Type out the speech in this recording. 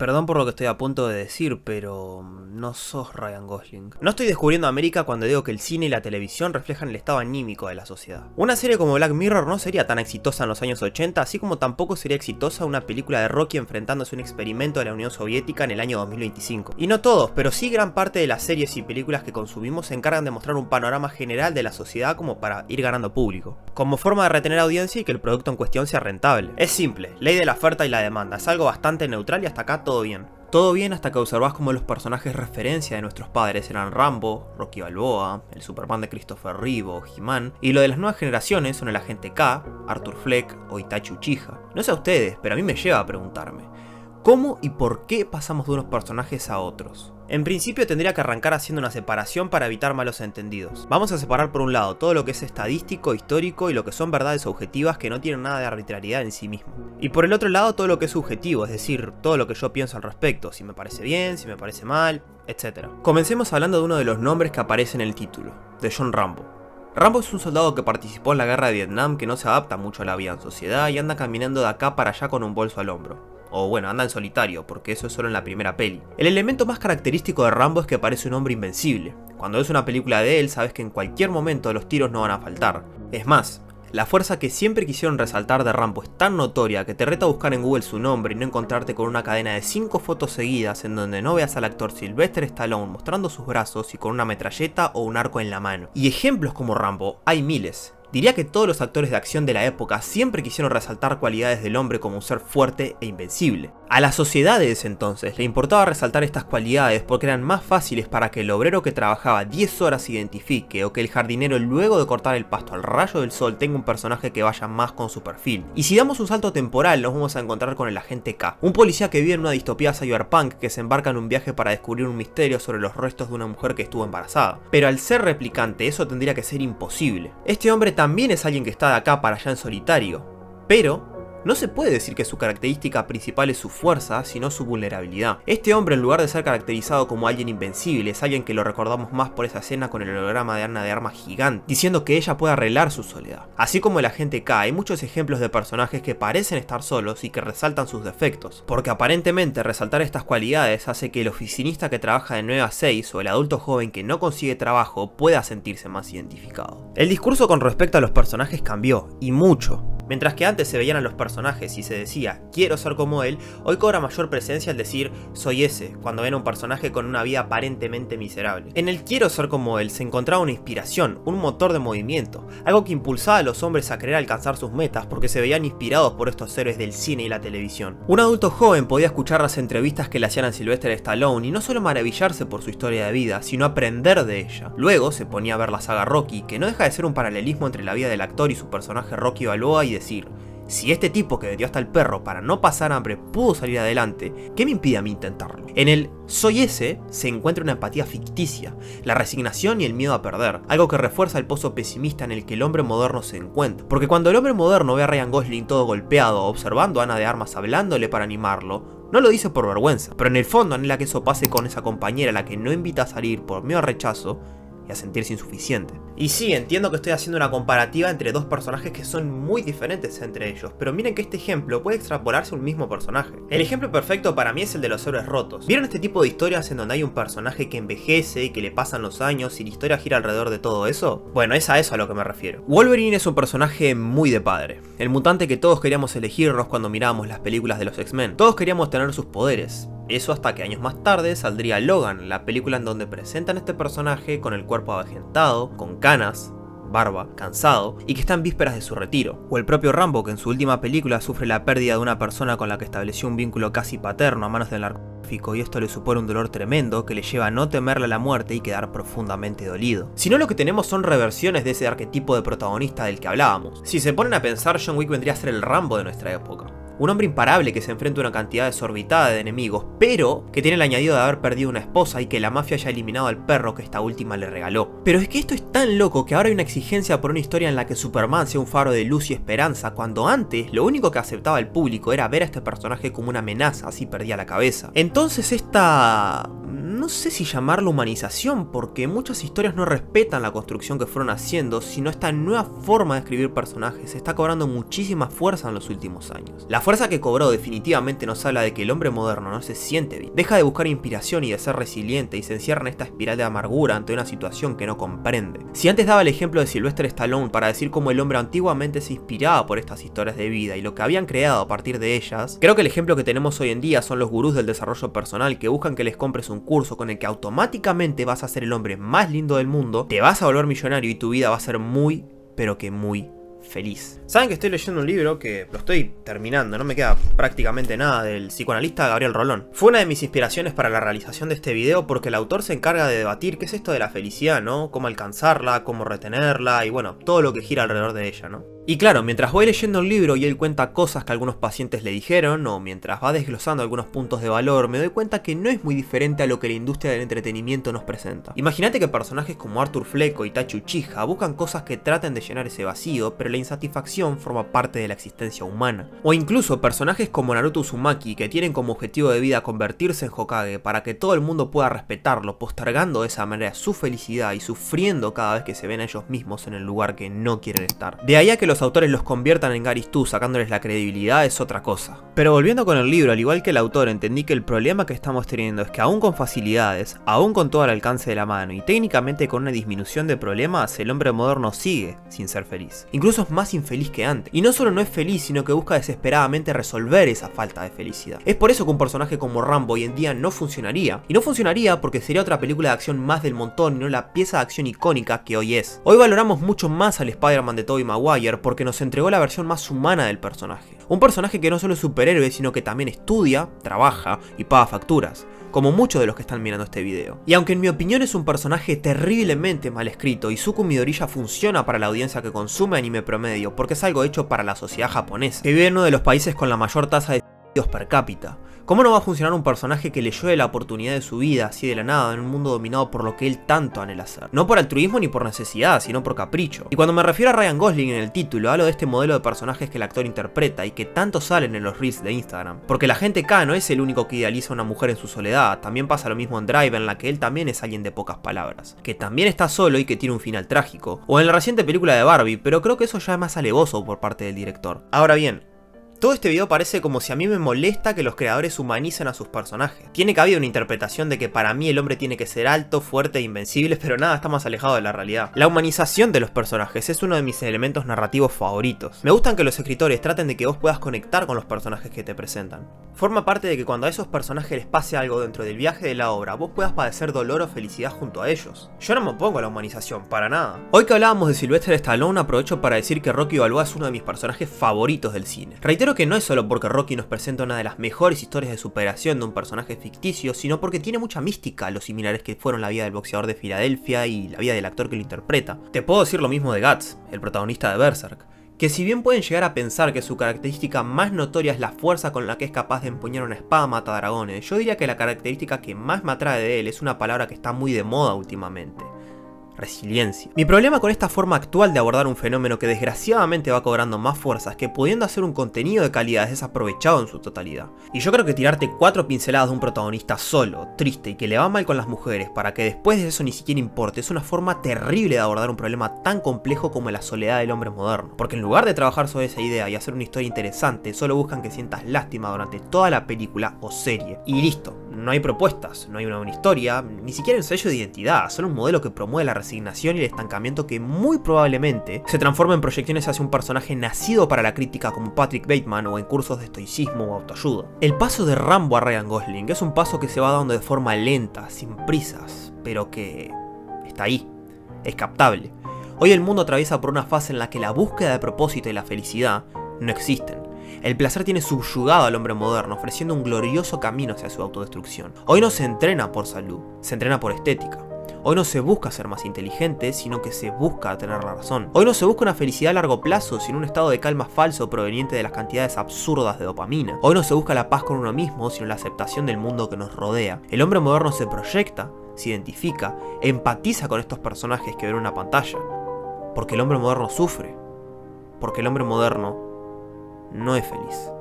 Perdón por lo que estoy a punto de decir, pero no sos Ryan Gosling. No estoy descubriendo América cuando digo que el cine y la televisión reflejan el estado anímico de la sociedad. Una serie como Black Mirror no sería tan exitosa en los años 80, así como tampoco sería exitosa una película de Rocky enfrentándose a un experimento de la Unión Soviética en el año 2025. Y no todos, pero sí gran parte de las series y películas que consumimos se encargan de mostrar un panorama general de la sociedad como para ir ganando público, como forma de retener audiencia y que el producto en cuestión sea rentable. Es simple, ley de la oferta y la demanda, es algo bastante neutral y hasta acá todo bien. Todo bien hasta que observás cómo los personajes referencia de nuestros padres eran Rambo, Rocky Balboa, el Superman de Christopher Reeve o He-Man, y lo de las nuevas generaciones son el Agente K, Arthur Fleck o Itachi Uchiha. No sé a ustedes, pero a mí me lleva a preguntarme, ¿cómo y por qué pasamos de unos personajes a otros? En principio tendría que arrancar haciendo una separación para evitar malos entendidos. Vamos a separar por un lado todo lo que es estadístico, histórico y lo que son verdades objetivas que no tienen nada de arbitrariedad en sí mismo. Y por el otro lado todo lo que es subjetivo, es decir, todo lo que yo pienso al respecto, si me parece bien, si me parece mal, etc. Comencemos hablando de uno de los nombres que aparece en el título, de John Rambo. Rambo es un soldado que participó en la guerra de Vietnam que no se adapta mucho a la vida en sociedad y anda caminando de acá para allá con un bolso al hombro. O bueno, anda en solitario, porque eso es solo en la primera peli. El elemento más característico de Rambo es que parece un hombre invencible. Cuando ves una película de él, sabes que en cualquier momento los tiros no van a faltar. Es más, la fuerza que siempre quisieron resaltar de Rambo es tan notoria que te reta a buscar en Google su nombre y no encontrarte con una cadena de 5 fotos seguidas en donde no veas al actor Sylvester Stallone mostrando sus brazos y con una metralleta o un arco en la mano. Y ejemplos como Rambo hay miles. Diría que todos los actores de acción de la época siempre quisieron resaltar cualidades del hombre como un ser fuerte e invencible. A la sociedad de ese entonces le importaba resaltar estas cualidades porque eran más fáciles para que el obrero que trabajaba 10 horas se identifique o que el jardinero luego de cortar el pasto al rayo del sol tenga un personaje que vaya más con su perfil. Y si damos un salto temporal nos vamos a encontrar con el Agente K, un policía que vive en una distopía cyberpunk que se embarca en un viaje para descubrir un misterio sobre los restos de una mujer que estuvo embarazada. Pero al ser replicante eso tendría que ser imposible. Este hombre también es alguien que está de acá para allá en solitario, pero no se puede decir que su característica principal es su fuerza, sino su vulnerabilidad. Este hombre, en lugar de ser caracterizado como alguien invencible, es alguien que lo recordamos más por esa escena con el holograma de Ana de Armas gigante, diciendo que ella puede arreglar su soledad. Así como el Agente K, hay muchos ejemplos de personajes que parecen estar solos y que resaltan sus defectos, porque aparentemente resaltar estas cualidades hace que el oficinista que trabaja de 9 a 6 o el adulto joven que no consigue trabajo pueda sentirse más identificado. El discurso con respecto a los personajes cambió, y mucho. Mientras que antes se veían a los personajes y se decía, quiero ser como él, hoy cobra mayor presencia el decir, soy ese, cuando ven a un personaje con una vida aparentemente miserable. En el quiero ser como él se encontraba una inspiración, un motor de movimiento, algo que impulsaba a los hombres a querer alcanzar sus metas porque se veían inspirados por estos héroes del cine y la televisión. Un adulto joven podía escuchar las entrevistas que le hacían a Sylvester Stallone y no solo maravillarse por su historia de vida, sino aprender de ella. Luego se ponía a ver la saga Rocky, que no deja de ser un paralelismo entre la vida del actor y su personaje Rocky Balboa y decir, si este tipo que vendió hasta el perro para no pasar hambre pudo salir adelante, ¿qué me impide a mí intentarlo? En el soy ese se encuentra una empatía ficticia, la resignación y el miedo a perder, algo que refuerza el pozo pesimista en el que el hombre moderno se encuentra. Porque cuando el hombre moderno ve a Ryan Gosling todo golpeado, observando a Ana de Armas hablándole para animarlo, no lo dice por vergüenza, pero en el fondo anhela que eso pase con esa compañera a la que no invita a salir por miedo al rechazo y a sentirse insuficiente. Y sí, entiendo que estoy haciendo una comparativa entre dos personajes que son muy diferentes entre ellos, pero miren que este ejemplo puede extrapolarse a un mismo personaje. El ejemplo perfecto para mí es el de los héroes rotos. ¿Vieron este tipo de historias en donde hay un personaje que envejece y que le pasan los años y la historia gira alrededor de todo eso? Bueno, es a eso a lo que me refiero. Wolverine es un personaje muy de padre, el mutante que todos queríamos elegirnos cuando mirábamos las películas de los X-Men. Todos queríamos tener sus poderes. Eso hasta que años más tarde saldría Logan, la película en donde presentan a este personaje con el cuerpo avejentado, con canas, barba, cansado, y que está en vísperas de su retiro. O el propio Rambo, que en su última película sufre la pérdida de una persona con la que estableció un vínculo casi paterno a manos del narcotráfico, y esto le supone un dolor tremendo que le lleva a no temerle a la muerte y quedar profundamente dolido. Si no, lo que tenemos son reversiones de ese arquetipo de protagonista del que hablábamos. Si se ponen a pensar, John Wick vendría a ser el Rambo de nuestra época. Un hombre imparable que se enfrenta a una cantidad desorbitada de enemigos, pero que tiene el añadido de haber perdido una esposa y que la mafia haya eliminado al perro que esta última le regaló. Pero es que esto es tan loco que ahora hay una exigencia por una historia en la que Superman sea un faro de luz y esperanza, cuando antes lo único que aceptaba el público era ver a este personaje como una amenaza, así perdía la cabeza. Entonces esta no sé si llamarlo humanización, porque muchas historias no respetan la construcción que fueron haciendo, sino esta nueva forma de escribir personajes está cobrando muchísima fuerza en los últimos años. La fuerza que cobró definitivamente nos habla de que el hombre moderno no se siente bien, deja de buscar inspiración y de ser resiliente y se encierra en esta espiral de amargura ante una situación que no comprende. Si antes daba el ejemplo de Sylvester Stallone para decir cómo el hombre antiguamente se inspiraba por estas historias de vida y lo que habían creado a partir de ellas, creo que el ejemplo que tenemos hoy en día son los gurús del desarrollo personal que buscan que les compres un curso con el que automáticamente vas a ser el hombre más lindo del mundo, te vas a volver millonario y tu vida va a ser muy, pero que muy feliz. Saben que estoy leyendo un libro que lo estoy terminando, no me queda prácticamente nada, del psicoanalista Gabriel Rolón. Fue una de mis inspiraciones para la realización de este video porque el autor se encarga de debatir qué es esto de la felicidad, ¿no? Cómo alcanzarla, cómo retenerla y bueno, todo lo que gira alrededor de ella, ¿no? Y claro, mientras voy leyendo el libro y él cuenta cosas que algunos pacientes le dijeron, o mientras va desglosando algunos puntos de valor, me doy cuenta que no es muy diferente a lo que la industria del entretenimiento nos presenta. Imagínate que personajes como Arthur Fleck o Itachi Uchiha buscan cosas que traten de llenar ese vacío, pero la insatisfacción forma parte de la existencia humana. O incluso personajes como Naruto Uzumaki, que tienen como objetivo de vida convertirse en Hokage para que todo el mundo pueda respetarlo, postergando de esa manera su felicidad y sufriendo cada vez que se ven a ellos mismos en el lugar que no quieren estar. De ahí a que los autores los conviertan en Gary's Too sacándoles la credibilidad es otra cosa. Pero volviendo con el libro, al igual que el autor, entendí que el problema que estamos teniendo es que aún con facilidades, aún con todo al alcance de la mano y técnicamente con una disminución de problemas, el hombre moderno sigue sin ser feliz. Incluso es más infeliz que antes. Y no solo no es feliz, sino que busca desesperadamente resolver esa falta de felicidad. Es por eso que un personaje como Rambo hoy en día no funcionaría. Y no funcionaría porque sería otra película de acción más del montón y no la pieza de acción icónica que hoy es. Hoy valoramos mucho más al Spider-Man de Tobey Maguire porque nos entregó la versión más humana del personaje. Un personaje que no solo es superhéroe, sino que también estudia, trabaja y paga facturas, como muchos de los que están mirando este video. Y aunque en mi opinión es un personaje terriblemente mal escrito, Izuku Midoriya funciona para la audiencia que consume anime promedio, porque es algo hecho para la sociedad japonesa, que vive en uno de los países con la mayor tasa de suicidios per cápita. ¿Cómo no va a funcionar un personaje que le llueve la oportunidad de su vida así de la nada en un mundo dominado por lo que él tanto anhela ser? No por altruismo ni por necesidad, sino por capricho. Y cuando me refiero a Ryan Gosling en el título, hablo de este modelo de personajes que el actor interpreta y que tanto salen en los reels de Instagram. Porque la gente K no es el único que idealiza a una mujer en su soledad, también pasa lo mismo en Drive, en la que él también es alguien de pocas palabras, que también está solo y que tiene un final trágico. O en la reciente película de Barbie, pero creo que eso ya es más alevoso por parte del director. Ahora bien, todo este video parece como si a mí me molesta que los creadores humanicen a sus personajes. Tiene cabida una interpretación de que para mí el hombre tiene que ser alto, fuerte e invencible, pero nada está más alejado de la realidad. La humanización de los personajes es uno de mis elementos narrativos favoritos. Me gustan que los escritores traten de que vos puedas conectar con los personajes que te presentan. Forma parte de que cuando a esos personajes les pase algo dentro del viaje de la obra, vos puedas padecer dolor o felicidad junto a ellos. Yo no me opongo a la humanización, para nada. Hoy que hablábamos de Sylvester Stallone, aprovecho para decir que Rocky Balboa es uno de mis personajes favoritos del cine. Reitero que no es solo porque Rocky nos presenta una de las mejores historias de superación de un personaje ficticio, sino porque tiene mucha mística, los similares que fueron la vida del boxeador de Filadelfia y la vida del actor que lo interpreta. Te puedo decir lo mismo de Guts, el protagonista de Berserk, que si bien pueden llegar a pensar que su característica más notoria es la fuerza con la que es capaz de empuñar una espada matadragones, yo diría que la característica que más me atrae de él es una palabra que está muy de moda últimamente: resiliencia. Mi problema con esta forma actual de abordar un fenómeno que desgraciadamente va cobrando más fuerza es que pudiendo hacer un contenido de calidad es desaprovechado en su totalidad. Y yo creo que tirarte 4 pinceladas de un protagonista solo, triste y que le va mal con las mujeres para que después de eso ni siquiera importe es una forma terrible de abordar un problema tan complejo como la soledad del hombre moderno. Porque en lugar de trabajar sobre esa idea y hacer una historia interesante, solo buscan que sientas lástima durante toda la película o serie. Y listo, no hay propuestas, no hay una historia, ni siquiera un sello de identidad, solo un modelo que promueve la resignación y el estancamiento que muy probablemente se transforma en proyecciones hacia un personaje nacido para la crítica como Patrick Bateman o en cursos de estoicismo o autoayuda. El paso de Rambo a Ryan Gosling es un paso que se va dando de forma lenta, sin prisas, pero que está ahí, es captable. Hoy el mundo atraviesa por una fase en la que la búsqueda de propósito y la felicidad no existen. El placer tiene subyugado al hombre moderno, ofreciendo un glorioso camino hacia su autodestrucción. Hoy no se entrena por salud, se entrena por estética. Hoy no se busca ser más inteligente, sino que se busca tener la razón. Hoy no se busca una felicidad a largo plazo, sino un estado de calma falso proveniente de las cantidades absurdas de dopamina. Hoy no se busca la paz con uno mismo, sino la aceptación del mundo que nos rodea. El hombre moderno se proyecta, se identifica, empatiza con estos personajes que ven en una pantalla. Porque el hombre moderno sufre. Porque el hombre moderno no es feliz.